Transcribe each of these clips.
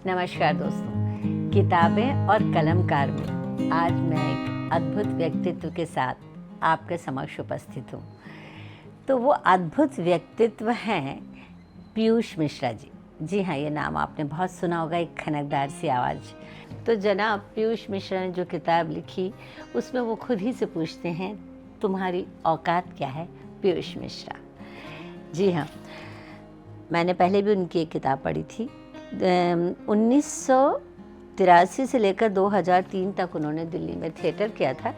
नमस्कार दोस्तों, किताबें और कलमकार में आज मैं एक अद्भुत व्यक्तित्व के साथ आपके समक्ष उपस्थित हूँ। तो वो अद्भुत व्यक्तित्व हैं पीयूष मिश्रा जी। जी हाँ, ये नाम आपने बहुत सुना होगा, एक खनकदार सी आवाज़। तो जनाब पीयूष मिश्रा ने जो किताब लिखी उसमें वो खुद ही से पूछते हैं, तुम्हारी औकात क्या है पीयूष मिश्रा। जी हाँ, मैंने पहले भी उनकी एक किताब पढ़ी थी। 1983 से लेकर 2003 तक उन्होंने दिल्ली में थिएटर किया था।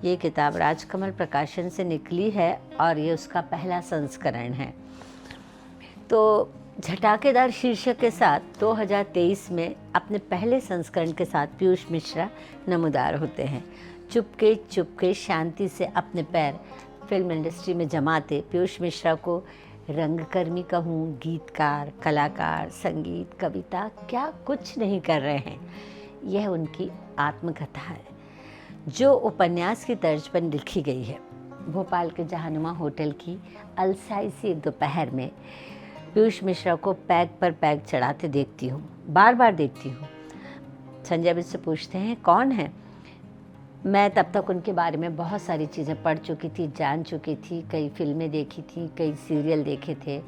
ये किताब राजकमल प्रकाशन से निकली है और ये उसका पहला संस्करण है। तो झटाकेदार शीर्षक के साथ 2023 में अपने पहले संस्करण के साथ पीयूष मिश्रा नमूदार होते हैं। चुपके चुपके शांति से अपने पैर फिल्म इंडस्ट्री में जमाते पीयूष मिश्रा को रंगकर्मी कहूँ, गीतकार, कलाकार, संगीत, कविता, क्या कुछ नहीं कर रहे हैं। यह उनकी आत्मकथा है जो उपन्यास की तर्ज पर लिखी गई है। भोपाल के जहानुमा होटल की अलसाई सी एक दोपहर में पीयूष मिश्रा को पैग पर पैग चढ़ाते देखती हूँ, बार बार देखती हूँ। संजय मुझसे पूछते हैं कौन है। मैं तब तक उनके बारे में बहुत सारी चीज़ें पढ़ चुकी थी, जान चुकी थी, कई फिल्में देखी थी, कई सीरियल देखे थे।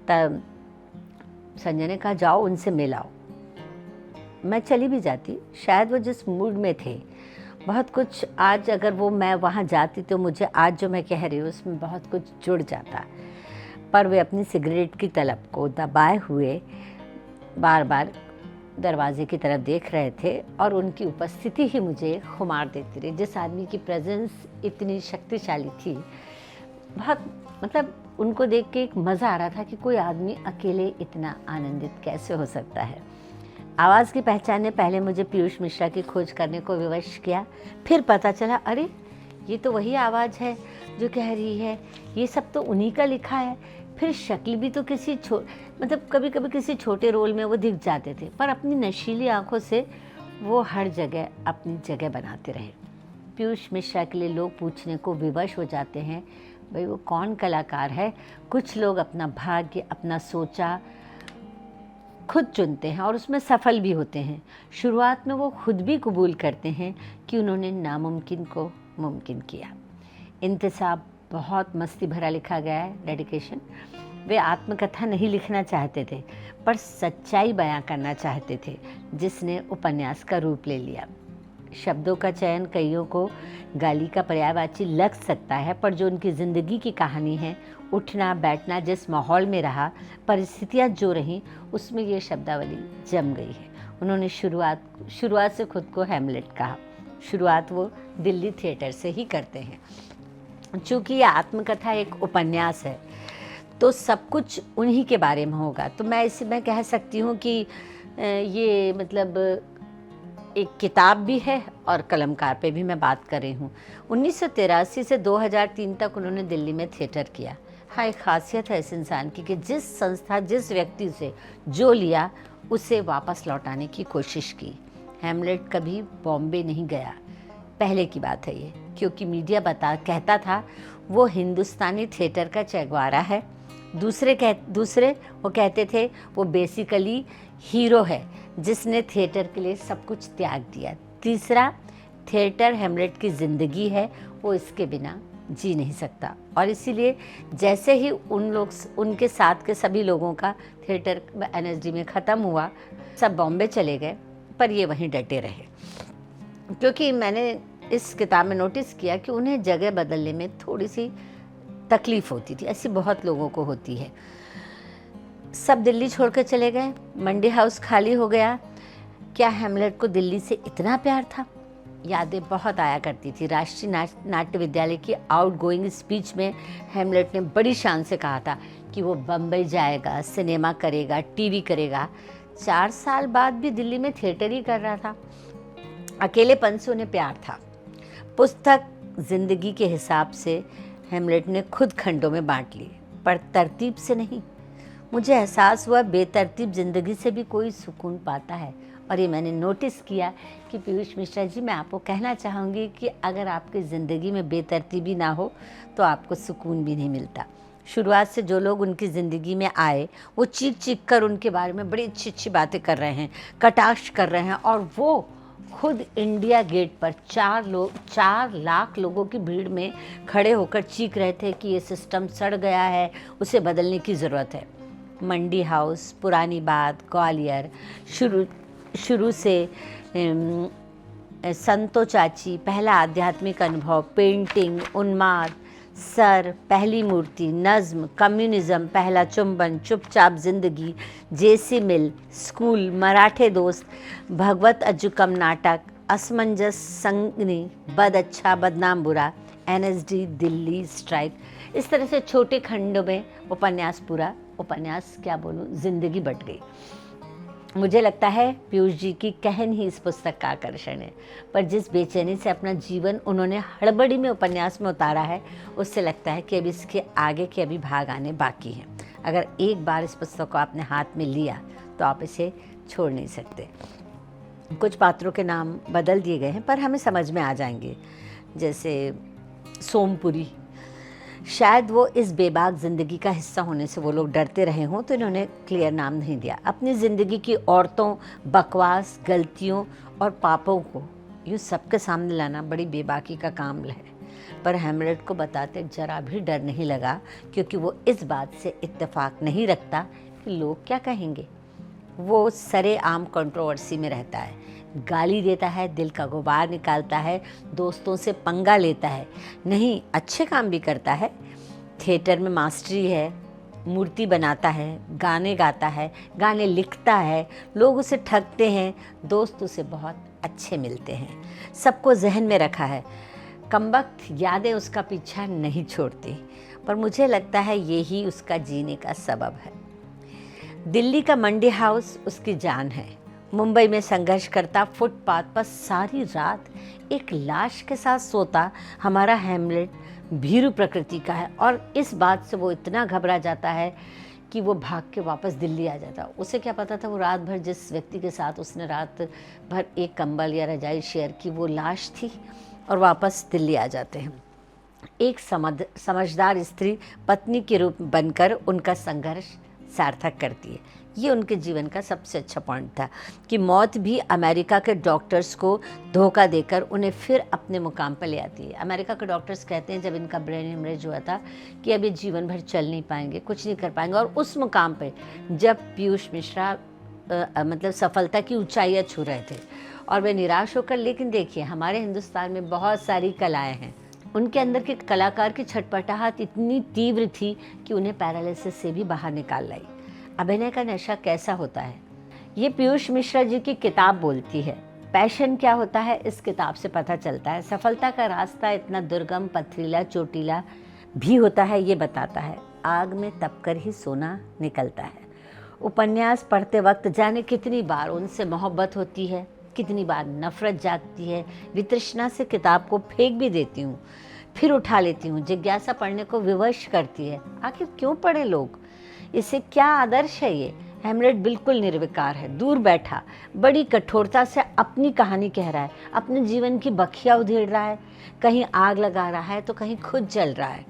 तब संजय ने कहा जाओ उनसे मिलाओ। मैं चली भी जाती, शायद वो जिस मूड में थे बहुत कुछ, आज अगर वो मैं वहाँ जाती तो मुझे आज जो मैं कह रही हूँ उसमें बहुत कुछ जुड़ जाता। पर वे अपनी सिगरेट की तलब को दबाए हुए बार बार दरवाजे की तरफ देख रहे थे और उनकी उपस्थिति ही मुझे खुमार देती रही। जिस आदमी की प्रेजेंस इतनी शक्तिशाली थी, बहुत मतलब उनको देख के एक मज़ा आ रहा था कि कोई आदमी अकेले इतना आनंदित कैसे हो सकता है। आवाज़ की पहचान ने पहले मुझे पीयूष मिश्रा की खोज करने को विवश किया। फिर पता चला अरे ये तो वही आवाज़ है जो कह रही है, ये सब तो उन्हीं का लिखा है। फिर शक्ल भी तो किसी मतलब कभी कभी किसी छोटे रोल में वो दिख जाते थे, पर अपनी नशीली आंखों से वो हर जगह अपनी जगह बनाते रहे। पीयूष मिश्रा के लिए लोग पूछने को विवश हो जाते हैं भाई वो कौन कलाकार है। कुछ लोग अपना भाग्य, अपना सोचा खुद चुनते हैं और उसमें सफल भी होते हैं। शुरुआत में वो खुद भी कबूल करते हैं कि उन्होंने नामुमकिन को मुमकिन किया। इंतसाब बहुत मस्ती भरा लिखा गया है, डेडिकेशन। वे आत्मकथा नहीं लिखना चाहते थे पर सच्चाई बयां करना चाहते थे, जिसने उपन्यास का रूप ले लिया। शब्दों का चयन कईयों को गाली का पर्यायवाची लग सकता है, पर जो उनकी ज़िंदगी की कहानी है, उठना बैठना जिस माहौल में रहा, परिस्थितियाँ जो रहीं, उसमें ये शब्दावली जम गई है। उन्होंने शुरुआत से खुद को हैमलेट कहा। शुरुआत वो दिल्ली थिएटर से ही करते हैं। चूँकि ये आत्मकथा एक उपन्यास है तो सब कुछ उन्हीं के बारे में होगा। तो मैं कह सकती हूँ कि ये मतलब एक किताब भी है और कलमकार पे भी मैं बात कर रही हूँ। 1983 से 2003 तक उन्होंने दिल्ली में थिएटर किया। हाँ, एक खासियत है इस इंसान की कि जिस संस्था, जिस व्यक्ति से जो लिया उसे वापस लौटाने की कोशिश की। हैमलेट कभी बॉम्बे नहीं गया, पहले की बात है ये, क्योंकि मीडिया कहता था वो हिंदुस्तानी थिएटर का चैगवारा है। दूसरे वो कहते थे वो बेसिकली हीरो है जिसने थिएटर के लिए सब कुछ त्याग दिया। तीसरा, थिएटर हैमलेट की ज़िंदगी है, वो इसके बिना जी नहीं सकता। और इसीलिए जैसे ही उनके साथ के सभी लोगों का थिएटर एनएसडी में ख़त्म हुआ, सब बॉम्बे चले गए, पर ये वहीं डटे रहे। क्योंकि मैंने इस किताब में नोटिस किया कि उन्हें जगह बदलने में थोड़ी सी तकलीफ़ होती थी। ऐसी बहुत लोगों को होती है। सब दिल्ली छोड़कर चले गए, मंडी हाउस खाली हो गया। क्या हैमलेट को दिल्ली से इतना प्यार था? यादें बहुत आया करती थी। राष्ट्रीय नाट्य विद्यालय की आउटगोइंग स्पीच में हैमलेट ने बड़ी शान से कहा था कि वो बम्बई जाएगा, सिनेमा करेगा, टीवी करेगा। 4 साल बाद भी दिल्ली में थिएटर ही कर रहा था। अकेलेपन से उन्हें प्यार था। पुस्तक जिंदगी के हिसाब से हैमलेट ने खुद खंडों में बांट ली, पर तरतीब से नहीं। मुझे एहसास हुआ बेतरतीब ज़िंदगी से भी कोई सुकून पाता है। और ये मैंने नोटिस किया कि पीयूष मिश्रा जी, मैं आपको कहना चाहूँगी कि अगर आपकी ज़िंदगी में बेतरतीबी ना हो तो आपको सुकून भी नहीं मिलता। शुरुआत से जो लोग उनकी ज़िंदगी में आए वो चीख चीख कर उनके बारे में बड़ी अच्छी अच्छी बातें कर रहे हैं, कटाक्ष कर रहे हैं, और वो खुद इंडिया गेट पर 4 लाख लोगों की भीड़ में खड़े होकर चीख रहे थे कि ये सिस्टम सड़ गया है, उसे बदलने की ज़रूरत है। मंडी हाउस, पुरानी बात, ग्वालियर, शुरू से संतो चाची, पहला आध्यात्मिक अनुभव, पेंटिंग, उन्माद, सर, पहली मूर्ति, नज्म, कम्युनिज्म, पहला चुंबन, चुपचाप जिंदगी, जेसी मिल, स्कूल, मराठे दोस्त, भगवत अज्जुकम नाटक, असमंजस संगनी, बद अच्छा बदनाम बुरा, NSD, दिल्ली स्ट्राइक, इस तरह से छोटे खंडों में उपन्यास क्या बोलूँ, जिंदगी बट गई। मुझे लगता है पीयूष जी की कहन ही इस पुस्तक का आकर्षण है, पर जिस बेचैनी से अपना जीवन उन्होंने हड़बड़ी में उपन्यास में उतारा है, उससे लगता है कि अभी इसके आगे के अभी भाग आने बाकी हैं। अगर एक बार इस पुस्तक को आपने हाथ में लिया तो आप इसे छोड़ नहीं सकते। कुछ पात्रों के नाम बदल दिए गए हैं पर हमें समझ में आ जाएंगे, जैसे सोमपुरी। शायद वो इस बेबाक ज़िंदगी का हिस्सा होने से वो लोग डरते रहे हों, तो इन्होंने क्लियर नाम नहीं दिया। अपनी ज़िंदगी की औरतों, बकवास, गलतियों और पापों को यूँ सबके सामने लाना बड़ी बेबाकी का काम है, पर हैमलेट को बताते जरा भी डर नहीं लगा, क्योंकि वो इस बात से इत्तेफाक नहीं रखता कि लोग क्या कहेंगे। वो सरेआम कंट्रोवर्सी में रहता है, गाली देता है, दिल का गुबार निकालता है, दोस्तों से पंगा लेता है, नहीं अच्छे काम भी करता है, थिएटर में मास्टरी है, मूर्ति बनाता है, गाने गाता है, गाने लिखता है, लोग उसे ठगते हैं, दोस्त उसे बहुत अच्छे मिलते हैं, सबको जहन में रखा है, कमबख्त यादें उसका पीछा नहीं छोड़ती, पर मुझे लगता है यही उसका जीने का सबब है। दिल्ली का मंडी हाउस उसकी जान है। मुंबई में संघर्ष करता, फुटपाथ पर सारी रात एक लाश के साथ सोता हमारा हैमलेट भीरू प्रकृति का है, और इस बात से वो इतना घबरा जाता है कि वो भाग के वापस दिल्ली आ जाता। उसे क्या पता था वो रात भर जिस व्यक्ति के साथ उसने रात भर एक कंबल या रजाई शेयर की वो लाश थी, और वापस दिल्ली आ जाते हैं। एक समझदार स्त्री पत्नी के रूप बनकर उनका संघर्ष सार्थक करती है। ये उनके जीवन का सबसे अच्छा पॉइंट था कि मौत भी अमेरिका के डॉक्टर्स को धोखा देकर उन्हें फिर अपने मुकाम पर ले आती है। अमेरिका के डॉक्टर्स कहते हैं जब इनका ब्रेन हेमरेज हुआ था कि अब ये जीवन भर चल नहीं पाएंगे, कुछ नहीं कर पाएंगे, और उस मुकाम पे जब पीयूष मिश्रा मतलब सफलता की ऊंचाइयां छू रहे थे और वे निराश होकर, लेकिन देखिए हमारे हिंदुस्तान में बहुत सारी कलाएँ हैं, उनके अंदर के कलाकार की छटपटाहट इतनी तीव्र थी कि उन्हें पैरालिसिस से भी बाहर निकाल लाई। अभिनय का नशा कैसा होता है, ये पीयूष मिश्रा जी की किताब बोलती है। पैशन क्या होता है इस किताब से पता चलता है। सफलता का रास्ता इतना दुर्गम, पथरीला, चोटीला भी होता है, ये बताता है। आग में तपकर ही सोना निकलता है। उपन्यास पढ़ते वक्त जाने कितनी बार उनसे मोहब्बत होती है, कितनी बार नफरत जागती है। वितृष्णा से किताब को फेंक भी देती हूँ, फिर उठा लेती हूँ। जिज्ञासा पढ़ने को विवश करती है, आखिर क्यों पढ़े लोग, इसे क्या आदर्श है ये। हैमलेट बिल्कुल निर्विकार है, दूर बैठा बड़ी कठोरता से अपनी कहानी कह रहा है, अपने जीवन की बखिया उधेड़ रहा है, कहीं आग लगा रहा है तो कहीं खुद जल रहा है,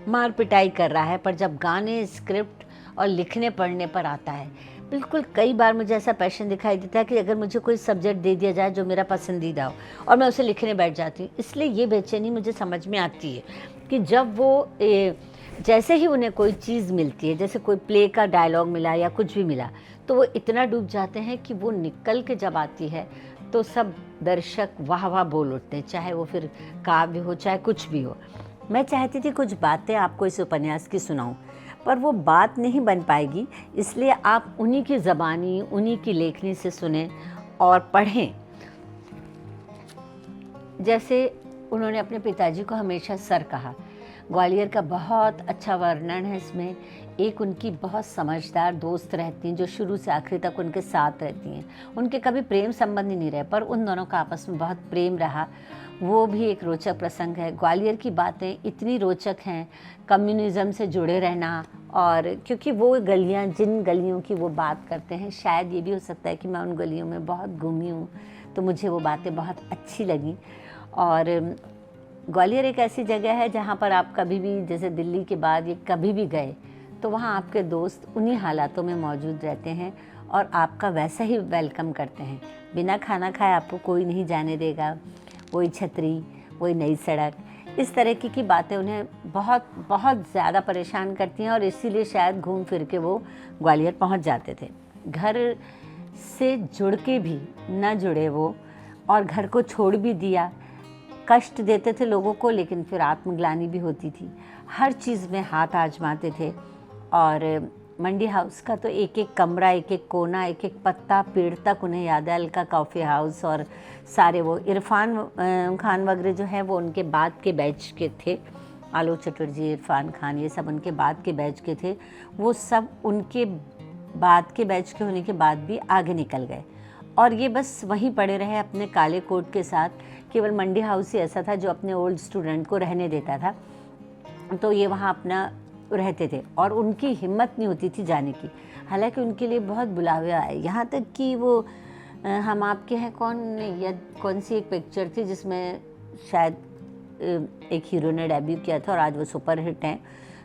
मार पिटाई कर रहा है। पर जब गाने, स्क्रिप्ट और लिखने पढ़ने पर आता है, बिल्कुल कई बार मुझे ऐसा पैशन दिखाई देता है कि अगर मुझे कोई सब्जेक्ट दे दिया जाए जो मेरा पसंदीदा हो और मैं उसे लिखने बैठ जाती हूँ। इसलिए ये बेचैनी मुझे समझ में आती है कि जब वो जैसे ही उन्हें कोई चीज़ मिलती है, जैसे कोई प्ले का डायलॉग मिला या कुछ भी मिला, तो वो इतना डूब जाते हैं कि वो निकल के जब आती है तो सब दर्शक वाह वाह बोल उठते हैं, चाहे वो फिर काव्य हो चाहे कुछ भी हो। मैं चाहती थी कुछ बातें आपको इस उपन्यास की सुनाऊं, पर वो बात नहीं बन पाएगी, इसलिए आप उन्हीं की ज़बानी, उन्हीं की लेखनी से सुने और पढ़ें। जैसे उन्होंने अपने पिताजी को हमेशा सर कहा। ग्वालियर का बहुत अच्छा वर्णन है इसमें। एक उनकी बहुत समझदार दोस्त रहती हैं जो शुरू से आखिरी तक उनके साथ रहती हैं। उनके कभी प्रेम संबंध ही नहीं रहे, पर उन दोनों का आपस में बहुत प्रेम रहा, वो भी एक रोचक प्रसंग है। ग्वालियर की बातें इतनी रोचक हैं, कम्युनिज़्म से जुड़े रहना, और क्योंकि वो गलियाँ, जिन गलियों की वो बात करते हैं, शायद ये भी हो सकता है कि मैं उन गलियों में बहुत घूमी हूँ, तो मुझे वो बातें बहुत अच्छी लगी। और ग्वालियर एक ऐसी जगह है जहाँ पर आप कभी भी, जैसे दिल्ली के बाद ये कभी भी गए तो वहाँ आपके दोस्त उन्हीं हालातों में मौजूद रहते हैं और आपका वैसा ही वेलकम करते हैं। बिना खाना खाए आपको कोई नहीं जाने देगा, वही छतरी, वही नई सड़क, इस तरह की बातें उन्हें बहुत बहुत ज़्यादा परेशान करती हैं और इसीलिए शायद घूम फिर के वो ग्वालियर पहुंच जाते थे। घर से जुड़ के भी न जुड़े वो, और घर को छोड़ भी दिया। कष्ट देते थे लोगों को, लेकिन फिर आत्मग्लानि भी होती थी। हर चीज़ में हाथ आजमाते थे। और मंडी हाउस का तो एक एक कमरा, एक एक कोना, एक एक पत्ता पेड़ तक उन्हें याद है। अलका कॉफ़ी हाउस और सारे वो इरफान खान वगैरह जो है वो उनके बाद के बैच के थे। आलोक चटर्जी, इरफान खान, ये सब उनके बाद के बैच के थे। वो सब उनके बाद के बैच के होने के बाद भी आगे निकल गए और ये बस वहीं पड़े रहे अपने काले कोट के साथ। केवल मंडी हाउस ही ऐसा था जो अपने ओल्ड स्टूडेंट को रहने देता था, तो ये वहाँ अपना रहते थे और उनकी हिम्मत नहीं होती थी जाने की। हालांकि उनके लिए बहुत बुलावे आए, यहाँ तक कि वो हम आपके हैं कौन, या कौन सी एक पिक्चर थी जिसमें शायद एक हीरो ने डेब्यू किया था और आज वो सुपर हिट हैं,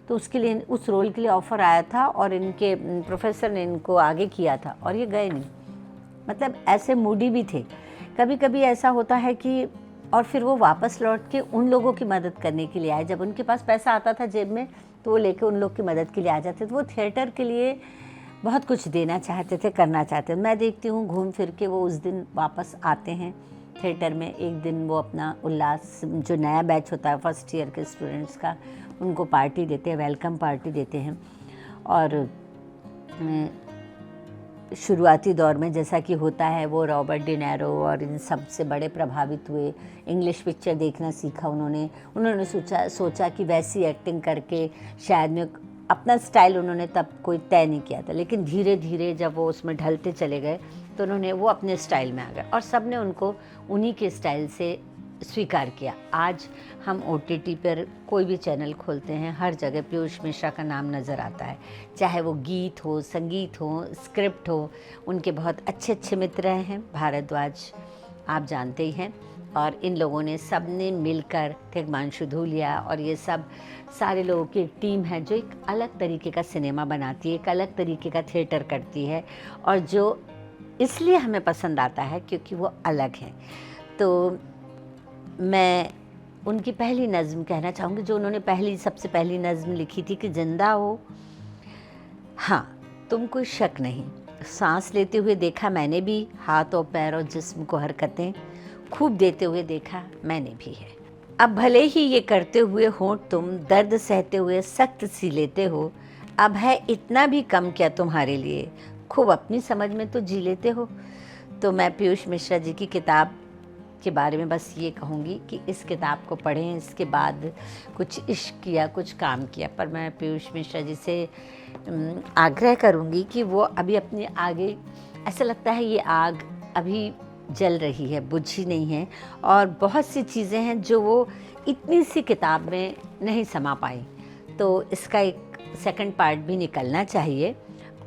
तो उसके लिए, उस रोल के लिए ऑफ़र आया था और इनके प्रोफेसर ने इनको आगे किया था और ये गए नहीं। मतलब ऐसे मूडी भी थे। कभी कभी ऐसा होता है कि, और फिर वो वापस लौट के उन लोगों की मदद करने के लिए आए। जब उनके पास पैसा आता था जेब में तो वो लेके उन लोग की मदद के लिए आ जाते थे। वो थिएटर के लिए बहुत कुछ देना चाहते थे, करना चाहते थे। मैं देखती हूँ घूम फिर के वो उस दिन वापस आते हैं थिएटर में। एक दिन वो अपना उल्लास, जो नया बैच होता है फर्स्ट ईयर के स्टूडेंट्स का, उनको पार्टी देते हैं, वेलकम पार्टी देते हैं। और शुरुआती दौर में जैसा कि होता है, वो रॉबर्ट डिनेरो और इन सब से बड़े प्रभावित हुए। इंग्लिश पिक्चर देखना सीखा उन्होंने सोचा कि वैसी एक्टिंग करके शायद में अपना स्टाइल उन्होंने तब कोई तय नहीं किया था, लेकिन धीरे धीरे जब वो उसमें ढलते चले गए तो उन्होंने वो अपने स्टाइल में आ गए और सब ने उनको उन्हीं के स्टाइल से स्वीकार किया। आज हम OTT पर कोई भी चैनल खोलते हैं, हर जगह पीयूष मिश्रा का नाम नज़र आता है। चाहे वो गीत हो, संगीत हो, स्क्रिप्ट हो। उनके बहुत अच्छे अच्छे मित्र हैं, भारद्वाज आप जानते ही हैं। और इन लोगों ने, सब ने मिलकर, हिमांशु धूलिया और ये सब सारे लोगों की एक टीम है जो एक अलग तरीके का सिनेमा बनाती है, एक अलग तरीके का थिएटर करती है और जो इसलिए हमें पसंद आता है क्योंकि वो अलग है। तो मैं उनकी पहली नज़्म कहना चाहूँगी, जो उन्होंने सबसे पहली नज़्म लिखी थी कि जिंदा हो, हाँ तुम कोई शक नहीं, सांस लेते हुए देखा मैंने भी, हाथ और पैर और जिस्म को हरकतें खूब देते हुए देखा मैंने भी है। अब भले ही ये करते हुए होंठ तुम दर्द सहते हुए सख्त सी लेते हो, अब है इतना भी कम क्या तुम्हारे लिए, खूब अपनी समझ में तो जी लेते हो। तो मैं पीयूष मिश्रा जी की किताब के बारे में बस ये कहूँगी कि इस किताब को पढ़ें। इसके बाद कुछ इश्क किया, कुछ काम किया, पर मैं पीयूष मिश्रा जी से आग्रह करूँगी कि वो अभी अपने आगे, ऐसा लगता है ये आग अभी जल रही है, बुझी नहीं है और बहुत सी चीज़ें हैं जो वो इतनी सी किताब में नहीं समा पाई। तो इसका एक सेकंड पार्ट भी निकलना चाहिए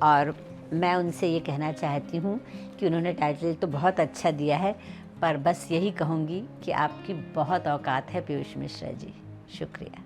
और मैं उनसे ये कहना चाहती हूँ कि उन्होंने टाइटल तो बहुत अच्छा दिया है, पर बस यही कहूँगी कि आपकी बहुत औकात है पीयूष मिश्रा जी। शुक्रिया।